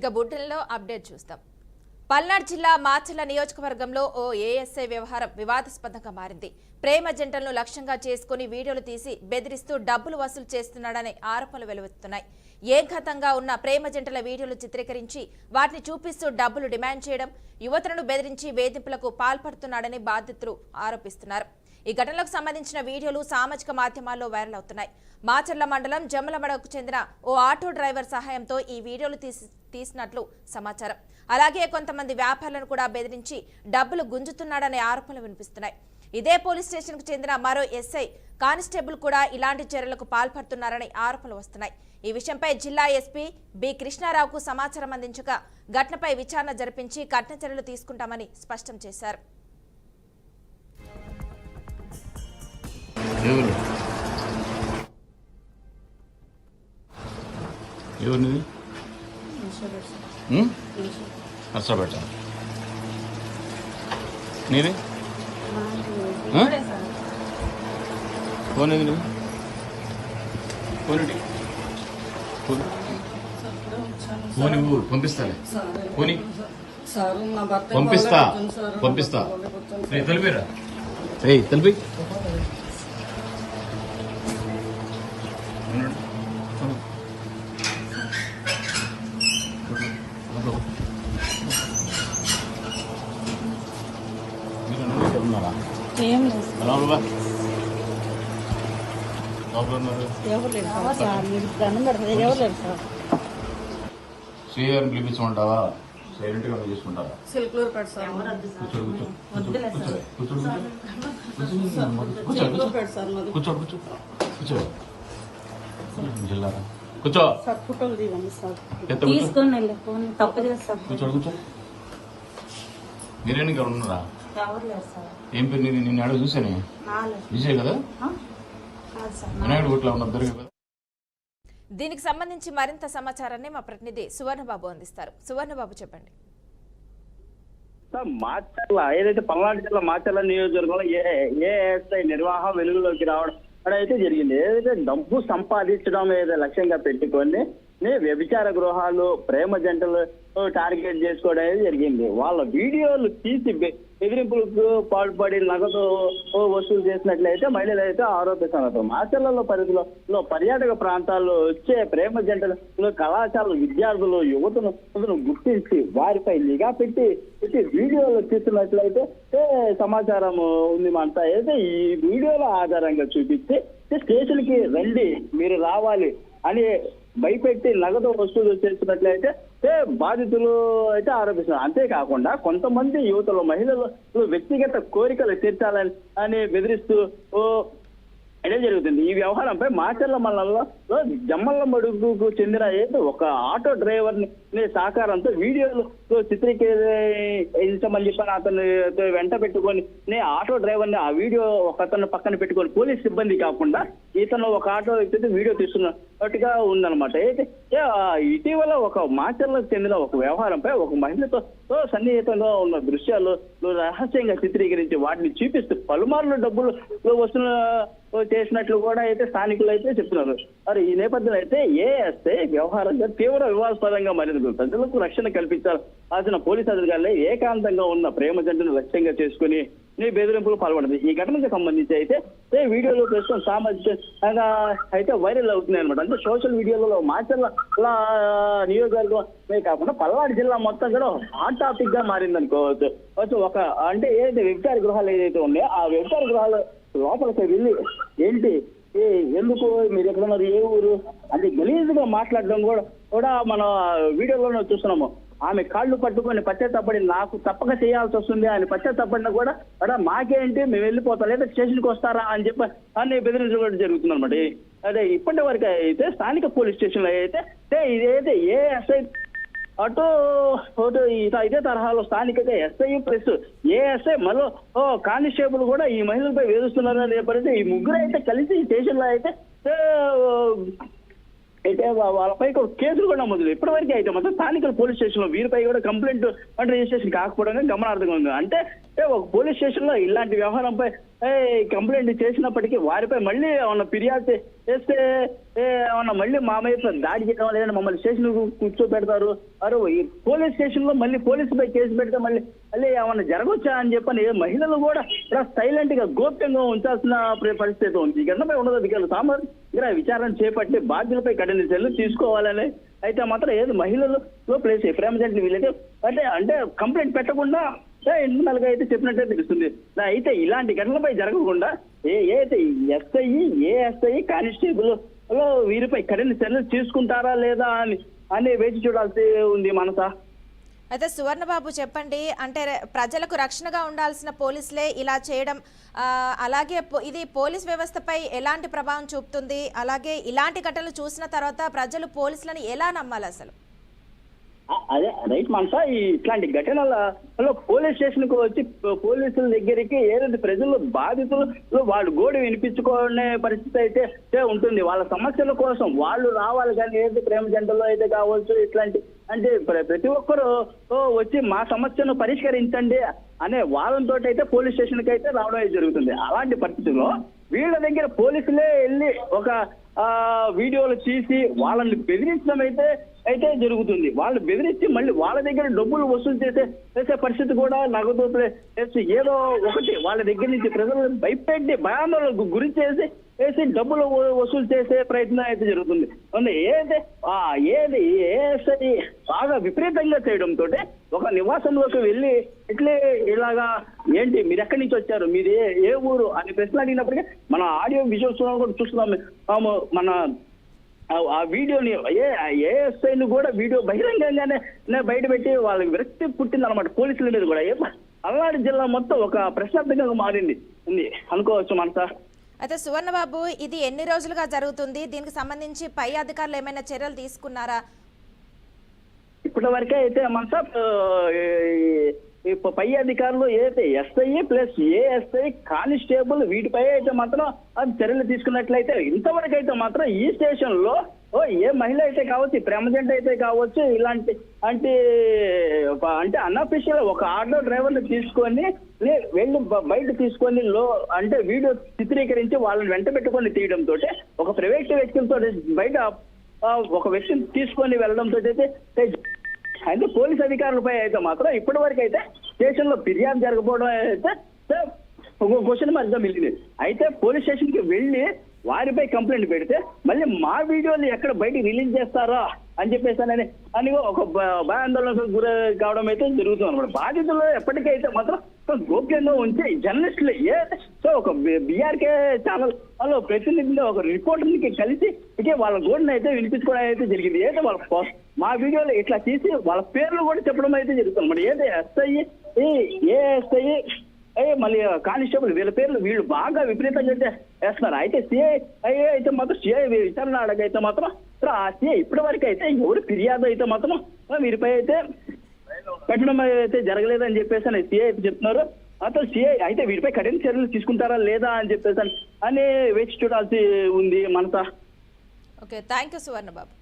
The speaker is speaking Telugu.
ఇక బుట్టెల్లో అప్డేట్ చూస్తాం. పల్నాడు జిల్లా మాచర్ల నియోజకవర్గంలో ఓ ఏఎస్ఐ వ్యవహారం వివాదాస్పదంగా మారింది. ప్రేమ జంటలను లక్ష్యంగా చేసుకుని వీడియోలు తీసి బెదిరిస్తూ డబ్బులు వసూలు చేస్తున్నాడనే ఆరోపణలు వెలువెత్తుతున్నాయి. ఏకతంగా ఉన్న ప్రేమ జంటల వీడియోలు చిత్రీకరించి వాటిని చూపిస్తూ డబ్బులు డిమాండ్ చేయడం, యువతులను బెదిరించి వేధింపులకు పాల్పడుతున్నాడని బాధితులు ఆరోపిస్తున్నారు. ఈ ఘటనలకు సంబంధించిన వీడియోలు సామాజిక మాధ్యమాల్లో వైరల్ అవుతున్నాయి. మాచర్ల మండలం జమ్మలమడకు చెందిన ఓ ఆటో డ్రైవర్ సహాయంతో ఈ వీడియోలు తీసినట్లు సమాచారం. అలాగే కొంతమంది వ్యాపారులను కూడా బెదిరించి డబ్బులు గుంజుతున్నాడనే ఆరోపణలు వినిపిస్తున్నాయి. ఇదే పోలీస్ స్టేషన్కు చెందిన మరో ఎస్ఐ కానిస్టేబుల్ కూడా ఇలాంటి చర్యలకు పాల్పడుతున్నారని ఆరోపణలు వస్తున్నాయి. ఈ విషయంపై జిల్లా ఎస్పీ బి కృష్ణారావుకు సమాచారం అందించగా ఘటనపై విచారణ జరిపించి కఠిన చర్యలు తీసుకుంటామని స్పష్టం చేశారు. నీది ఫోన్ ఏది ఫోన్ ఫోన్ ఇవ్వు, పంపిస్తాలే. ఫోన్ పంపిస్తా తెలిపిరా తెలిపి శ్రీగారిని పిలిపించమంటావా? సైలెంట్ గా చేసుకుంటావా? కూర్చో జిల్లా కూర్చో కూర్చో. మీరేనా ఉన్నారా? ఏం పేరు నీది? నిన్ను ఆడ చూసానే విజయ్ కదా, వినాయకుడు గుట్లా ఉన్నద్దరు కదా. దీనికి సంబంధించి మరింత సమాచారాన్ని మా ప్రతినిధి సువర్ణబాబు అందిస్తారు. సువర్ణబాబు చెప్పండి. మాచర్ల ఏదైతే పల్నాడు జిల్లా మాచర్ల నియోజకవర్గంలో ఏఎస్ఐ నిర్వాహం వెలుగులోకి రావడం అయితే జరిగింది. ఏదైతే డబ్బు సంపాదించడం ఏదో లక్ష్యంగా పెట్టుకొని వ్యభిచార గృహాలు, ప్రేమ జంటలు టార్గెట్ చేసుకోవడం అనేది జరిగింది. వాళ్ళ వీడియోలు తీసి బెదిరింపులకు పాల్పడి నగదు వసూలు చేసినట్లయితే మహిళలు అయితే ఆరోపిస్తున్నారు. మాచర్లలో పరిధిలో పర్యాటక ప్రాంతాల్లో వచ్చే ప్రేమ జంటలు, కళాశాల విద్యార్థులు, యువతను గుర్తించి వారిపై నిఘా పెట్టి వీడియోలు తీస్తున్నట్లయితే సమాచారం ఉంది. అంతా అయితే ఈ వీడియోల ఆధారంగా చూపించి స్టేషన్కి రండి, మీరు రావాలి అని భయపెట్టి నగదు వసూలు చేస్తున్నట్లయితే బాధితులు అయితే ఆరోపిస్తున్నారు. అంతేకాకుండా కొంతమంది యువతలు, మహిళలు వ్యక్తిగత కోరికలు తీర్చాలని బెదిరిస్తూ ఇదే జరుగుతుంది. ఈ వ్యవహారంపై మాచర్ల మండలంలో జమ్మలమడుగుకు చెందిన ఒక ఆటో డ్రైవర్ ని సహకారంతో వీడియోలు చిత్రీకరించమని చెప్పని అతను వెంట పెట్టుకొని ఆటో డ్రైవర్ ని ఆ వీడియో ఒక అతను పక్కన పెట్టుకొని పోలీస్ సిబ్బంది కాకుండా ఇతను ఒక ఆటో వ్యక్తి వీడియో తీస్తున్నట్టుగా ఉందన్నమాట. అయితే ఇటీవల ఒక మాచర్లకు చెందిన ఒక వ్యవహారంపై ఒక మహిళతో సన్నిహితంగా ఉన్న దృశ్యాలు రహస్యంగా చిత్రీకరించి వాటిని చూపిస్తూ పలుమార్లు డబ్బులు వసూలు చేసినట్లు కూడా అయితే స్థానికులు అయితే చెప్తున్నారు. మరి ఈ నేపథ్యంలో అయితే ఏఎస్ఐ వ్యవహారంగా తీవ్ర వివాదాస్పదంగా మారింది. ప్రజలకు రక్షణ కల్పించాల్సిన పోలీసు అధికారులే ఏకాంతంగా ఉన్న ప్రేమ జంటను లక్ష్యంగా చేసుకుని బెదిరింపులు పాల్పడింది. ఈ ఘటనకు సంబంధించి అయితే వీడియోలు ప్రస్తుతం సామాజికంగా అయితే వైరల్ అవుతున్నాయి అనమాట. అంటే సోషల్ మీడియాలో మాచర్ల నియోజకవర్గమే కాకుండా పల్నాడు జిల్లా మొత్తం కూడా హాట్ టాపిక్ గా మారింది అనుకోవచ్చు. ఒక అంటే ఏదైతే వ్యభిచార గృహాలు ఏదైతే ఉన్నాయో ఆ వ్యభిచార గృహాలు లోపలికి వెళ్ళి ఏంటి ఎందుకు మీరు ఎక్కడున్నారు, ఏ ఊరు అంటే గలీజుగా మాట్లాడడం కూడా మన వీడియోలోనే చూస్తున్నాము. ఆమె కాళ్ళు పట్టుకొని పశ్చాత్తపడి నాకు తప్పక చేయాల్సి వస్తుంది అని పశ్చాత్తపడినా కూడా మాకేంటి, మేము వెళ్ళిపోతాం లేదా స్టేషన్కి వస్తారా అని చెప్పి అన్ని బెదిరించడం జరుగుతుంది అనమాట. అదే ఇప్పటి వరకు అయితే స్థానిక పోలీస్ స్టేషన్ లో అయితే ఇదైతే ఏఎస్ఐ అటు ఇదే తరహాలో స్థానికంగా ఎస్ఐ ప్లస్ ఏఎస్ఐ మరో కానిస్టేబుల్ కూడా ఈ మహిళలపై వేధిస్తున్నారు అనే పరిస్థితి. ఈ ముగ్గురు అయితే కలిసి స్టేషన్ లో అయితే వాళ్ళపై కేసులు కూడా నమోదు. ఇప్పటివరకు అయితే మొత్తం స్థానిక పోలీస్ స్టేషన్ లో వీరిపై కూడా కంప్లైంట్ రిజిస్ట్రేషన్ కాకపోవడం గమనార్థంగా ఉంది. అంటే ఒక పోలీస్ స్టేషన్ లో ఇలాంటి వ్యవహారంపై కంప్లైంట్ చేసినప్పటికీ వారిపై మళ్ళీ ఏమన్నా ఫిర్యాదు చేస్తే ఏమన్నా మళ్ళీ మా మీద దాడి చేయడం లేదంటే మమ్మల్ని స్టేషన్ కూర్చోబెడతారు, అరే ఈ పోలీస్ స్టేషన్ లో మళ్ళీ పోలీసుపై కేసు పెడితే మళ్ళీ ఏమన్నా జరగవచ్చా అని చెప్పని మహిళలు కూడా ఇలా సైలెంట్ గా గోప్యంగా ఉంచాల్సిన పరిస్థితి ఉంది. ఈ ఘటనపై ఉన్నతాధికారులు సామగ్ర విచారణ చేపట్టి బాధ్యులపై కఠిన చర్యలు తీసుకోవాలని అయితే మాత్రం ఏది మహిళలు ప్లేస్ ప్రేమ జంటలు వీళ్ళైతే అంటే కంప్లైంట్ పెట్టకుండా ఇంటర్నల్గా అయితే చెప్పినట్టే తెలుస్తుంది. అయితే ఇలాంటి ఘటనలపై జరగకుండా ఏదైతే ఎస్ఐ ఏఎస్ఐ కానిస్టేబుల్ వీరిపై కఠిన చర్యలు తీసుకుంటారా లేదా అని వేచి చూడాల్సి ఉంది మనసా. అయితే సువర్ణబాబు చెప్పండి, అంటే ప్రజలకు రక్షణగా ఉండాల్సిన పోలీసులే ఇలా చేయడం, అలాగే ఇది పోలీస్ వ్యవస్థపై ఎలాంటి ప్రభావం చూపుతుంది, అలాగే ఇలాంటి ఘటనలు చూసిన తర్వాత ప్రజలు పోలీసులను ఎలా నమ్మాలి అసలు? అదే రైట్ మనసా, ఇట్లాంటి ఘటనలలో పోలీస్ స్టేషన్ కు వచ్చి పోలీసుల దగ్గరికి ఏదైతే ప్రజలు బాధితులు వాళ్ళు గోడు వినిపించుకునే పరిస్థితి అయితే ఉంటుంది. వాళ్ళ సమస్యల కోసం వాళ్ళు రావాలి, కానీ ఏదైతే ప్రేమ జంటలో అయితే కావచ్చు ఇట్లాంటి అంటే ప్రతి ఒక్కరు వచ్చి మా సమస్యను పరిష్కరించండి అనే వాళ్ళతో అయితే పోలీస్ స్టేషన్ కి అయితే రావడం జరుగుతుంది. అలాంటి పరిస్థితుల్లో వీళ్ళ దగ్గర పోలీసులే వెళ్ళి ఒక వీడియోలు తీసి వాళ్ళని బెదిరించడం అయితే జరుగుతుంది. వాళ్ళు బెదిరించి మళ్ళీ వాళ్ళ దగ్గర డబ్బులు వసూలు చేసే పరిస్థితి కూడా నగదు ఏదో ఒకటి వాళ్ళ దగ్గర నుంచి ప్రజలు భయపెట్టి భయాందోళనకు గురి చేసి డబ్బులు వసూలు చేసే ప్రయత్నం అయితే జరుగుతుంది. ఏది బాగా విపరీతంగా చేయడంతో ఒక నివాసంలోకి వెళ్ళి ఇలాగా ఏంటి మీరు ఎక్కడి నుంచి వచ్చారు, మీరు ఏ ఊరు అని ప్రశ్న అడిగినప్పటికీ మన ఆడియో విజువల్స్ కూడా చూస్తున్నాము. మన ఆ వీడియోని ఏఎస్ఐని కూడా వీడియో బహిరంగంగానే బయట పెట్టి వాళ్ళకి విరక్తి పుట్టింది అనమాట పోలీసుల మీద కూడా. పల్నాడు జిల్లా మొత్తం ఒక ప్రశ్నార్థకంగా మారింది అనుకోవచ్చు మనసా. అయితే సువర్ణబాబు, ఇది ఎన్ని రోజులుగా జరుగుతుంది? దీనికి సంబంధించి పై అధికారులు ఏమైనా చర్యలు తీసుకున్నారా? ఇప్పటి వరకే అయితే మనసా పై అధికారులు ఏదైతే ఎస్ఐ ప్లస్ ఏఎస్ఐ కానిస్టేబుల్ వీటిపై అయితే మాత్రం అది చర్యలు తీసుకున్నట్లయితే ఇంతవరకు అయితే మాత్రం ఈ స్టేషన్ లో ఏ మహిళ అయితే కావచ్చు, ప్రేమ జంట అయితే కావచ్చు, ఇలాంటి అంటే అన్అఫీషియల్ ఒక ఆటో డ్రైవర్ ని తీసుకొని వెళ్ళి బయట తీసుకొని అంటే వీడియో చిత్రీకరించి వాళ్ళని వెంట పెట్టుకొని తీయడంతో ఒక ప్రైవేట్ వ్యక్తులతో బయట ఒక వ్యక్తిని తీసుకొని వెళ్ళడంతో అయితే పోలీస్ అధికారులపై అయితే మాత్రం ఇప్పటి వరకు అయితే స్టేషన్ లో ఫిర్యాదు జరగకపోవడం అయితే ఒక క్వశ్చన్ మార్క్గా మిగిలింది. అయితే పోలీస్ స్టేషన్ కి వెళ్ళి వారిపై కంప్లైంట్ పెడితే మళ్ళీ మా వీడియోని ఎక్కడ బయటికి రిలీజ్ చేస్తారా అని చెప్పేసానని ఒక భయాందోళనకు గురి కావడం అయితే జరుగుతుంది అనమాట. బాధితులు ఎప్పటికైతే మాత్రం గోప్యంగా ఉంచి జర్నలిస్టులు ఒక బీఆర్కే ఛానల్ వాళ్ళు ప్రతినిధిగా ఒక రిపోర్టర్కి కలిసి వాళ్ళ గోడుని అయితే వినిపించుకోవడం అయితే జరిగింది. అయితే వాళ్ళ మా వీడియోలో ఇట్లా తీసి వాళ్ళ పేర్లు కూడా చెప్పడం అయితే జరుగుతుంది అనమాట. ఏదైతే ఎస్ఐ ఏఎస్ఐ మళ్ళీ కానిస్టేబుల్ వీళ్ళ పేర్లు వీళ్ళు బాగా విపరీతంగా అయితే వేస్తున్నారు. అయితే సిఐ అయితే మాత్రం సిఐ విచారణ అడగైతే మాత్రం ఆ సిఐ ఇప్పటి వరకు అయితే ఎవరు ఫిర్యాదు అయితే మాత్రం వీరిపై అయితే పెట్టడం అయితే జరగలేదని చెప్పేసి సిఐ అయితే చెప్తున్నారు. అతను సిఐ అయితే వీటిపై కఠిన చర్యలు తీసుకుంటారా లేదా అని చెప్పేసి అని వేచి చూడాల్సి ఉంది మనసా. Okay, thank you Suvarna Babu.